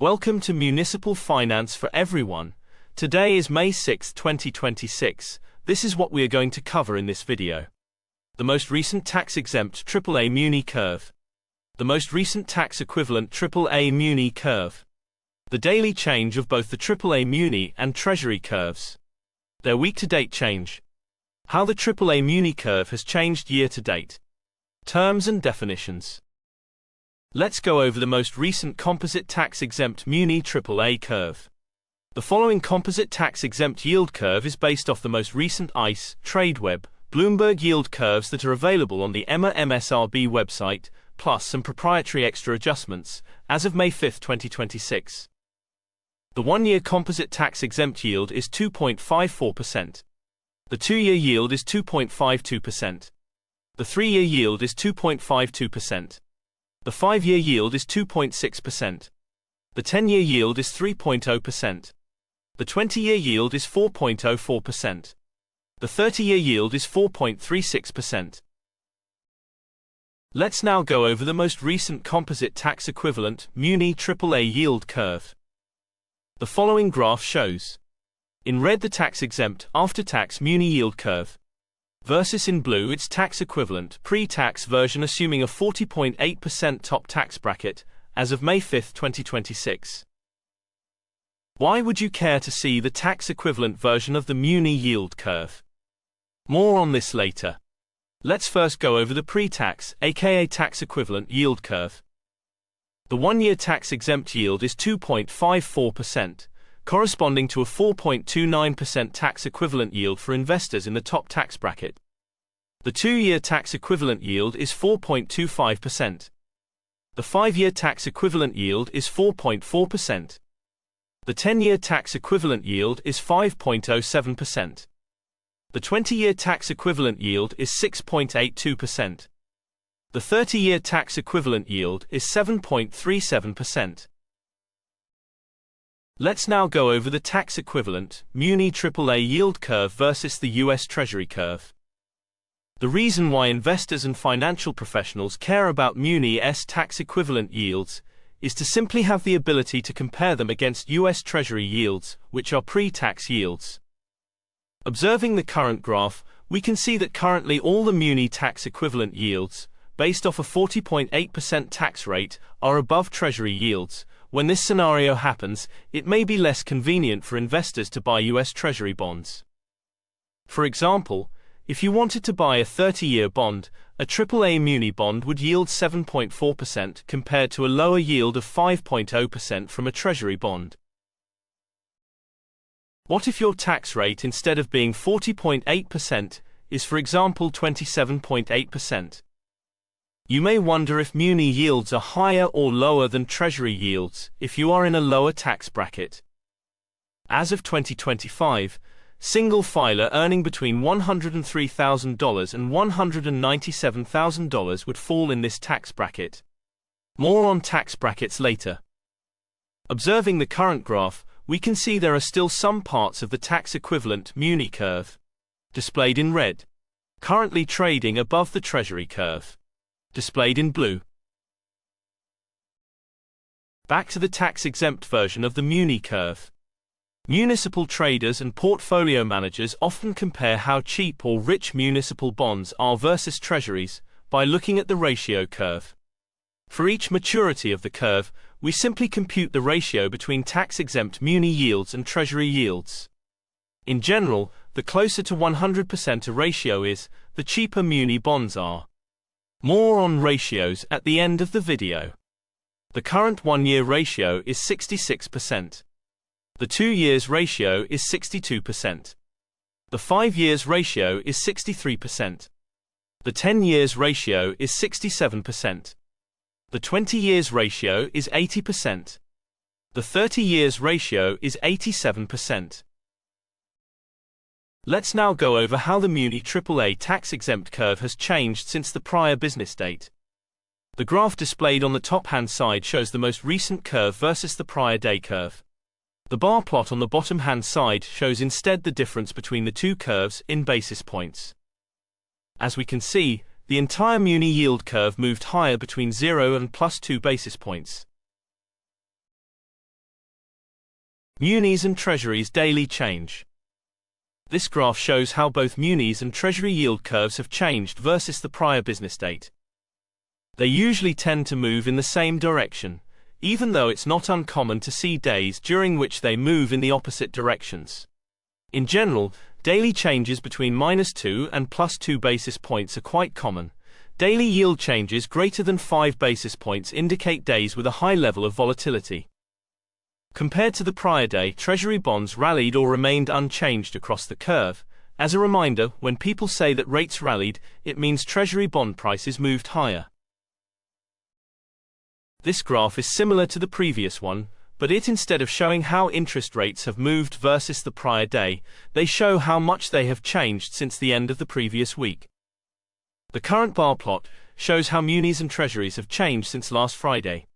Welcome to Municipal Finance for Everyone. Today is May 6, 2026. This is what we are going to cover in this video. The most recent tax-exempt AAA Muni Curve. The most recent tax-equivalent AAA Muni Curve. The daily change of both the AAA Muni and Treasury curves. Their week-to-date change. How the AAA Muni Curve has changed year-to-date. Terms and definitions. Let's go over the most recent composite tax-exempt Muni AAA curve. The following composite tax-exempt yield curve is based off the most recent ICE, TradeWeb, Bloomberg yield curves that are available on the EMA MSRB website, plus some proprietary extra adjustments, as of May 5, 2026. The one-year composite tax-exempt yield is 2.54%. The two-year yield is 2.52%. The three-year yield is 2.52%. The 5-year yield is 2.6%. The 10-year yield is 3.0%. The 20-year yield is 4.04%. The 30-year yield is 4.36%. Let's now go over the most recent composite tax-equivalent Muni AAA yield curve. The following graph shows, in red the tax-exempt after-tax Muni yield curve, versus in blue its tax-equivalent pre-tax version assuming a 40.8% top tax bracket, as of May 5, 2026. Why would you care to see the tax-equivalent version of the Muni yield curve? More on this later. Let's first go over the pre-tax, aka tax-equivalent yield curve. The one-year tax-exempt yield is 2.54%, corresponding to a 4.29% tax-equivalent yield for investors in the top tax bracket. The two-year tax-equivalent yield is 4.25%. The 5-year tax-equivalent yield is 4.4%. The 10-year tax-equivalent yield is 5.07%. The 20-year tax-equivalent yield is 6.82%. The 30-year tax-equivalent yield is 7.37%. Let's now go over the tax-equivalent Muni AAA yield curve versus the US Treasury Curve. The reason why investors and financial professionals care about Muni's tax-equivalent yields is to simply have the ability to compare them against US Treasury yields, which are pre-tax yields. Observing the current graph, we can see that currently all the Muni tax-equivalent yields, based off a 40.8% tax rate, are above Treasury yields. When this scenario happens, it may be less convenient for investors to buy US Treasury bonds. For example, if you wanted to buy a 30-year bond, a AAA Muni bond would yield 7.4% compared to a lower yield of 5.0% from a Treasury bond. What if your tax rate, instead of being 40.8%, is for example 27.8%? You may wonder if Muni yields are higher or lower than Treasury yields if you are in a lower tax bracket. As of 2025, single filer earning between $103,000 and $197,000 would fall in this tax bracket. More on tax brackets later. Observing the current graph, we can see there are still some parts of the tax-equivalent Muni curve, displayed in red, currently trading above the Treasury curve, displayed in blue. Back to the tax-exempt version of the Muni curve. Municipal traders and portfolio managers often compare how cheap or rich municipal bonds are versus treasuries by looking at the ratio curve. For each maturity of the curve, we simply compute the ratio between tax-exempt Muni yields and Treasury yields. In general, the closer to 100% a ratio is, the cheaper Muni bonds are. More on ratios at the end of the video. The current one-year ratio is 66%. The 2 years ratio is 62%. The 5 years ratio is 63%. The 10 years ratio is 67%. The 20 years ratio is 80%. The 30 years ratio is 87%. Let's now go over how the Muni AAA tax-exempt curve has changed since the prior business date. The graph displayed on the top-hand side shows the most recent curve versus the prior day curve. The bar plot on the bottom-hand side shows instead the difference between the two curves in basis points. As we can see, the entire Muni yield curve moved higher between 0 and +2 basis points. Munis and Treasuries daily change. This graph shows how both Munis and Treasury yield curves have changed versus the prior business date. They usually tend to move in the same direction, even though it's not uncommon to see days during which they move in the opposite directions. In general, daily changes between -2 and +2 basis points are quite common. Daily yield changes greater than 5 basis points indicate days with a high level of volatility. Compared to the prior day, Treasury bonds rallied or remained unchanged across the curve. As a reminder, when people say that rates rallied, it means Treasury bond prices moved higher. This graph is similar to the previous one, but instead of showing how interest rates have moved versus the prior day, they show how much they have changed since the end of the previous week. The current bar plot shows how Munis and Treasuries have changed since last Friday.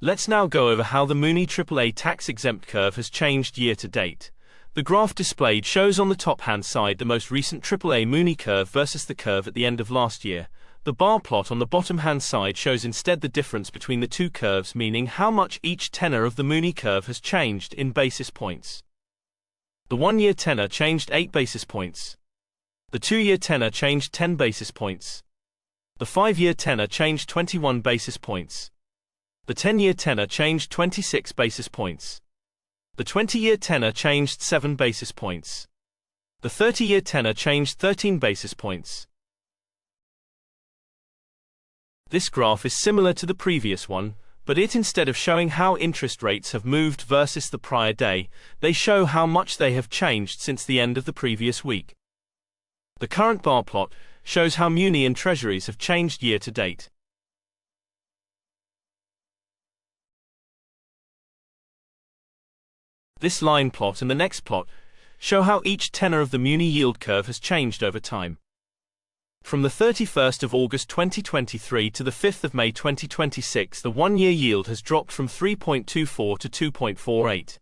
Let's now go over how the Muni AAA tax-exempt curve has changed year to date. The graph displayed shows on the top-hand side the most recent AAA Muni curve versus the curve at the end of last year. The bar plot on the bottom-hand side shows instead the difference between the two curves, meaning how much each tenor of the Muni curve has changed in basis points. The 1-year tenor changed 8 basis points. The 2-year tenor changed 10 basis points. The 5-year tenor changed 21 basis points. The 10-year tenor changed 26 basis points. The 20-year tenor changed 7 basis points. The 30-year tenor changed 13 basis points. This graph is similar to the previous one, but instead of showing how interest rates have moved versus the prior day, they show how much they have changed since the end of the previous week. The current bar plot shows how Muni and Treasuries have changed year to date. This line plot and the next plot show how each tenor of the Muni yield curve has changed over time. From the 31st of August 2023 to the 5th of May 2026, the 1-year yield has dropped from 3.24 to 2.48.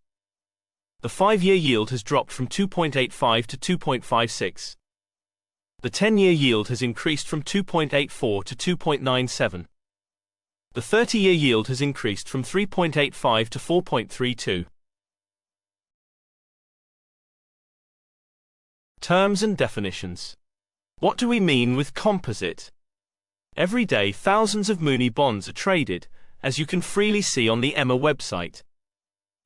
The 5-year yield has dropped from 2.85 to 2.56. The 10-year yield has increased from 2.84 to 2.97. The 30-year yield has increased from 3.85 to 4.32. Terms and definitions. What do we mean with composite? Every day thousands of Muni bonds are traded, as you can freely see on the EMA website.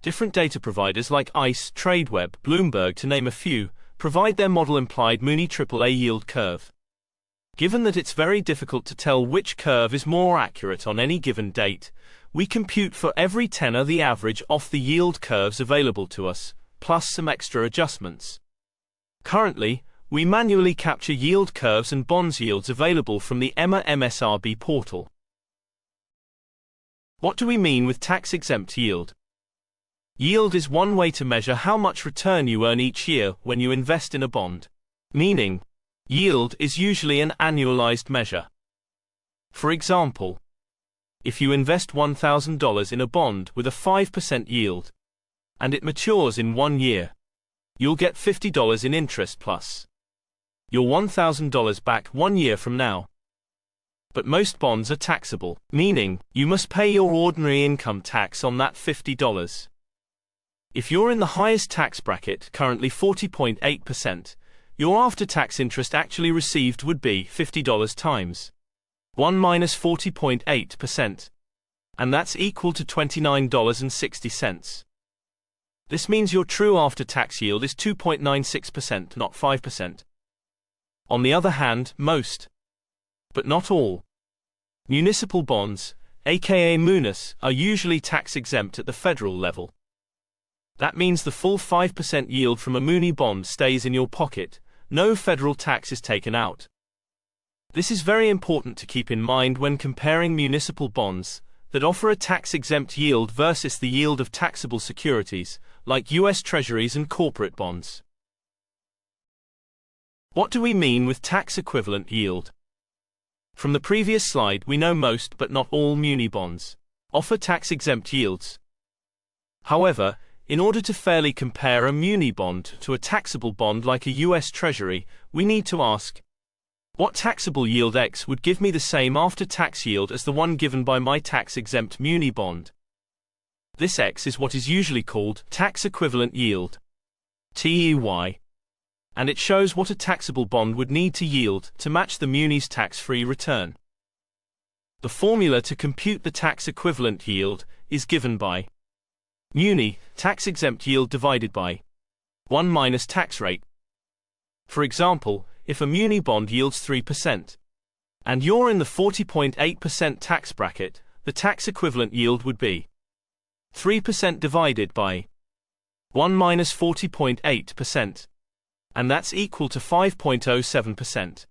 Different data providers like ICE, Tradeweb, Bloomberg to name a few, provide their model implied Muni AAA yield curve. Given that it's very difficult to tell which curve is more accurate on any given date, we compute for every tenor the average off the yield curves available to us, plus some extra adjustments. Currently, we manually capture yield curves and bonds yields available from the EMA MSRB portal. What do we mean with tax-exempt yield? Yield is one way to measure how much return you earn each year when you invest in a bond. Meaning, yield is usually an annualized measure. For example, if you invest $1,000 in a bond with a 5% yield, and it matures in 1 year, you'll get $50 in interest plus your $1,000 back 1 year from now. But most bonds are taxable, meaning you must pay your ordinary income tax on that $50. If you're in the highest tax bracket, currently 40.8%, your after-tax interest actually received would be $50 times 1 minus 40.8%, and that's equal to $29.60. This means your true after-tax yield is 2.96%, not 5%. On the other hand, most, but not all, municipal bonds, aka Munis, are usually tax-exempt at the federal level. That means the full 5% yield from a Muni bond stays in your pocket, no federal tax is taken out. This is very important to keep in mind when comparing municipal bonds that offer a tax-exempt yield versus the yield of taxable securities, like US Treasuries and corporate bonds. What do we mean with tax-equivalent yield? From the previous slide, we know most but not all Muni bonds offer tax-exempt yields. However, in order to fairly compare a Muni bond to a taxable bond like a US Treasury, we need to ask, What taxable yield X would give me the same after-tax yield as the one given by my tax-exempt muni bond? This X is what is usually called tax-equivalent yield, TEY, and it shows what a taxable bond would need to yield to match the Muni's tax-free return. The formula to compute the tax-equivalent yield is given by Muni, tax-exempt yield divided by 1 minus tax rate. For example, if a Muni bond yields 3%, and you're in the 40.8% tax bracket, the tax-equivalent yield would be 3% divided by 1 minus 40.8%, and that's equal to 5.07%.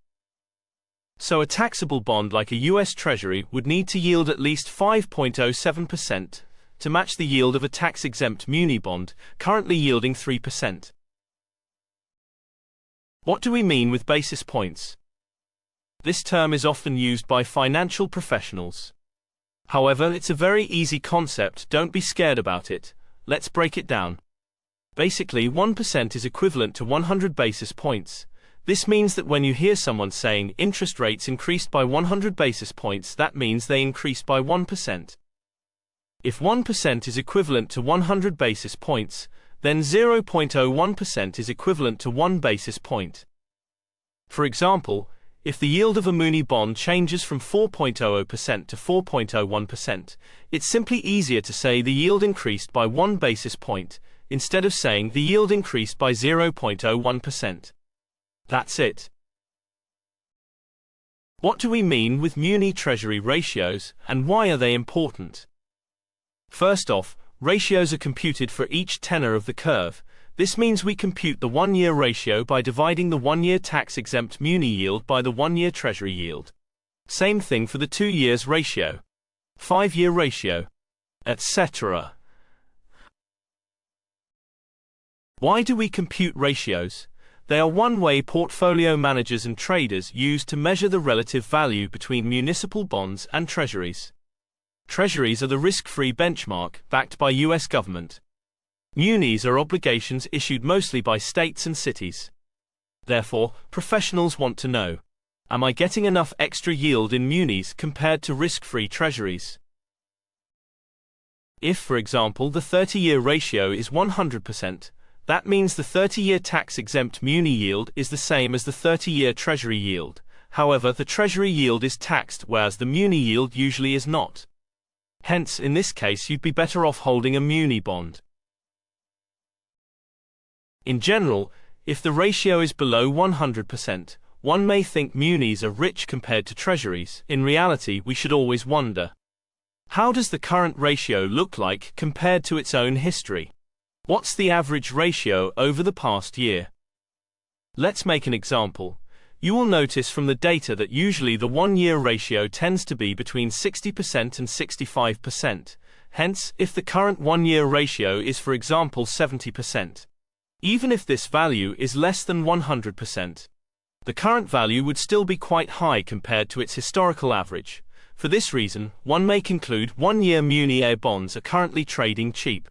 So a taxable bond like a US Treasury would need to yield at least 5.07% to match the yield of a tax-exempt muni bond, currently yielding 3%. What do we mean with basis points? This term is often used by financial professionals. However, it's a very easy concept, don't be scared about it. Let's break it down. Basically, 1% is equivalent to 100 basis points. This means that when you hear someone saying interest rates increased by 100 basis points, that means they increased by 1%. If 1% is equivalent to 100 basis points, then 0.01% is equivalent to 1 basis point. For example, if the yield of a Muni bond changes from 4.00% to 4.01%, it's simply easier to say the yield increased by 1 basis point, instead of saying the yield increased by 0.01%. That's it. What do we mean with Muni Treasury ratios, and why are they important? First off, ratios are computed for each tenor of the curve. This means we compute the 1-year ratio by dividing the 1-year tax-exempt Muni yield by the 1-year Treasury yield. Same thing for the 2 years ratio, 5-year ratio, etc. Why do we compute ratios? They are one way portfolio managers and traders use to measure the relative value between municipal bonds and treasuries. Treasuries are the risk-free benchmark backed by US government. Munis are obligations issued mostly by states and cities. Therefore, professionals want to know, am I getting enough extra yield in munis compared to risk-free treasuries? If, for example, the 30-year ratio is 100%, that means the 30-year tax-exempt muni yield is the same as the 30-year treasury yield. However, the treasury yield is taxed, whereas the muni yield usually is not. Hence, in this case, you'd be better off holding a muni bond. In general, if the ratio is below 100%, one may think munis are rich compared to treasuries. In reality, we should always wonder, how does the current ratio look like compared to its own history? What's the average ratio over the past year? Let's make an example. You will notice from the data that usually the 1-year ratio tends to be between 60% and 65%. Hence, if the current 1-year ratio is, for example, 70%, even if this value is less than 100%, the current value would still be quite high compared to its historical average. For this reason, one may conclude 1-year Muni bonds are currently trading cheap.